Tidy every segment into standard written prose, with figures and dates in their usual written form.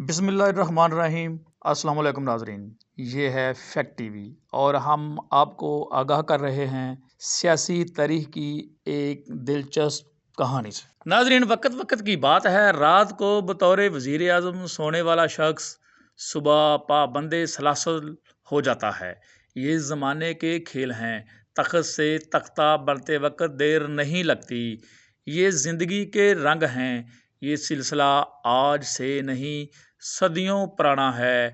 بسم اللہ الرحمن الرحیم۔ السلام علیکم ناظرین، یہ ہے فیکٹ ٹی وی اور ہم آپ کو آگاہ کر رہے ہیں سیاسی تاریخ کی ایک دلچسپ کہانی سے۔ ناظرین، وقت کی بات ہے، رات کو بطور وزیر اعظم سونے والا شخص صبح پابند سلاسل ہو جاتا ہے۔ یہ زمانے کے کھیل ہیں، تخت سے تختہ بنتے وقت دیر نہیں لگتی، یہ زندگی کے رنگ ہیں، یہ سلسلہ آج سے نہیں صدیوں پرانا ہے۔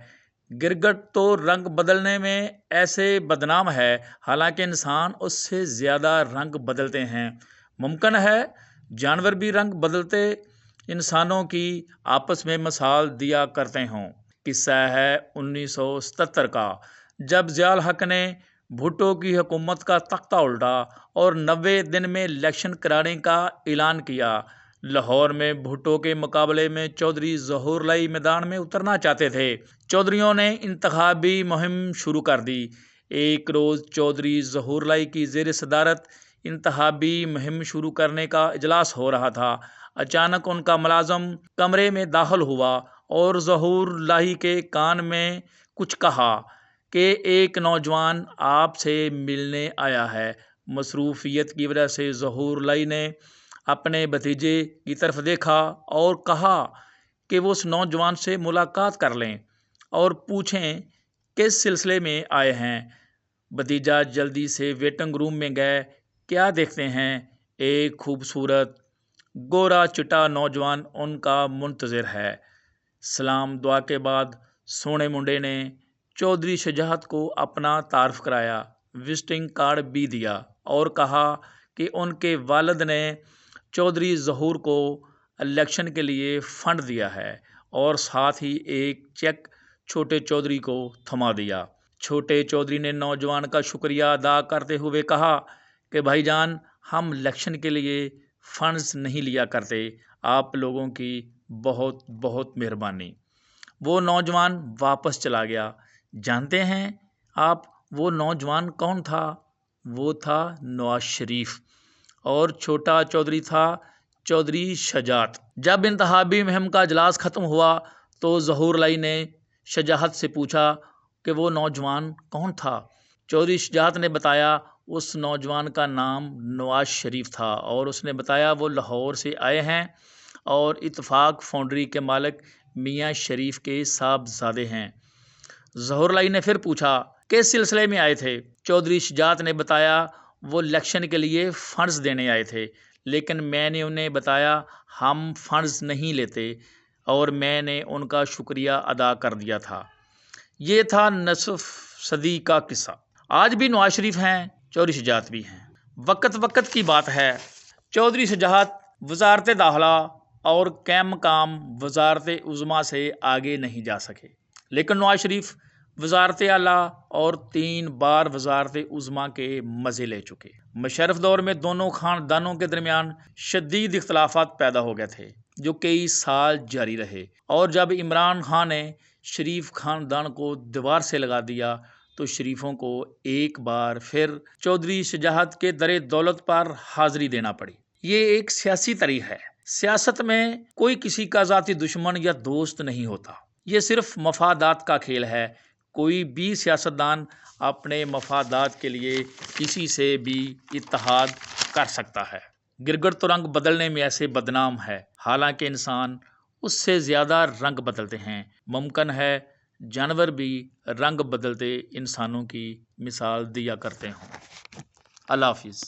گرگٹ تو رنگ بدلنے میں ایسے بدنام ہے، حالانکہ انسان اس سے زیادہ رنگ بدلتے ہیں۔ ممکن ہے جانور بھی رنگ بدلتے انسانوں کی آپس میں مثال دیا کرتے ہوں۔ قصہ ہے 1977 کا، جب ضیاء الحق نے بھٹو کی حکومت کا تختہ الٹا اور 90 دن میں الیکشن کرانے کا اعلان کیا۔ لاہور میں بھٹو کے مقابلے میں چودھری ظہور لائی میدان میں اترنا چاہتے تھے۔ چودھریوں نے انتخابی مہم شروع کر دی۔ ایک روز چودھری ظہور لائی کی زیر صدارت انتخابی مہم شروع کرنے کا اجلاس ہو رہا تھا۔ اچانک ان کا ملازم کمرے میں داخل ہوا اور ظہور لائی کے کان میں کچھ کہا کہ ایک نوجوان آپ سے ملنے آیا ہے۔ مصروفیت کی وجہ سے ظہور لائی نے اپنے بھتیجے کی طرف دیکھا اور کہا کہ وہ اس نوجوان سے ملاقات کر لیں اور پوچھیں کس سلسلے میں آئے ہیں۔ بھتیجا جلدی سے ویٹنگ روم میں گئے۔ کیا دیکھتے ہیں، ایک خوبصورت گورا چٹا نوجوان ان کا منتظر ہے۔ سلام دعا کے بعد سونے منڈے نے چودھری شجاعت کو اپنا تعارف کرایا، وزٹنگ کارڈ بھی دیا اور کہا کہ ان کے والد نے چودھری ظہور کو الیکشن کے لیے فنڈ دیا ہے اور ساتھ ہی ایک چیک چھوٹے چودھری کو تھما دیا۔ چھوٹے چودھری نے نوجوان کا شکریہ ادا کرتے ہوئے کہا کہ بھائی جان، ہم الیکشن کے لیے فنڈز نہیں لیا کرتے، آپ لوگوں کی بہت بہت مہربانی۔ وہ نوجوان واپس چلا گیا۔ جانتے ہیں آپ وہ نوجوان کون تھا؟ وہ تھا نواز شریف، اور چھوٹا چودھری تھا چودھری شجاعت۔ جب انتخابی مہم کا اجلاس ختم ہوا تو ظہور لائی نے شجاعت سے پوچھا کہ وہ نوجوان کون تھا۔ چودھری شجاعت نے بتایا اس نوجوان کا نام نواز شریف تھا اور اس نے بتایا وہ لاہور سے آئے ہیں اور اتفاق فاؤنڈری کے مالک میاں شریف کے صاحبزادے ہیں۔ ظہور لائی نے پھر پوچھا کس سلسلے میں آئے تھے؟ چودھری شجاعت نے بتایا وہ الیکشن کے لیے فنڈز دینے آئے تھے، لیکن میں نے انہیں بتایا ہم فنڈز نہیں لیتے اور میں نے ان کا شکریہ ادا کر دیا تھا۔ یہ تھا نصف صدی کا قصہ۔ آج بھی نواز شریف ہیں، چودھری شجاعت بھی ہیں۔ وقت کی بات ہے، چودھری شجاعت وزارت داخلہ اور قائم مقام وزارت عظمیٰ سے آگے نہیں جا سکے، لیکن نواز شریف وزارت اعلیٰ اور 3 بار وزارت عظمیٰ کے مزے لے چکے۔ مشرف دور میں دونوں خاندانوں کے درمیان شدید اختلافات پیدا ہو گئے تھے جو کئی سال جاری رہے، اور جب عمران خان نے شریف خاندان کو دیوار سے لگا دیا تو شریفوں کو ایک بار پھر چودھری شجاعت کے در دولت پر حاضری دینا پڑی۔ یہ ایک سیاسی تاریخ ہے۔ سیاست میں کوئی کسی کا ذاتی دشمن یا دوست نہیں ہوتا، یہ صرف مفادات کا کھیل ہے۔ کوئی بھی سیاستدان اپنے مفادات کے لیے کسی سے بھی اتحاد کر سکتا ہے۔ گرگٹ تو رنگ بدلنے میں ایسے بدنام ہے، حالانکہ انسان اس سے زیادہ رنگ بدلتے ہیں۔ ممکن ہے جانور بھی رنگ بدلتے انسانوں کی مثال دیا کرتے ہوں۔ اللہ حافظ۔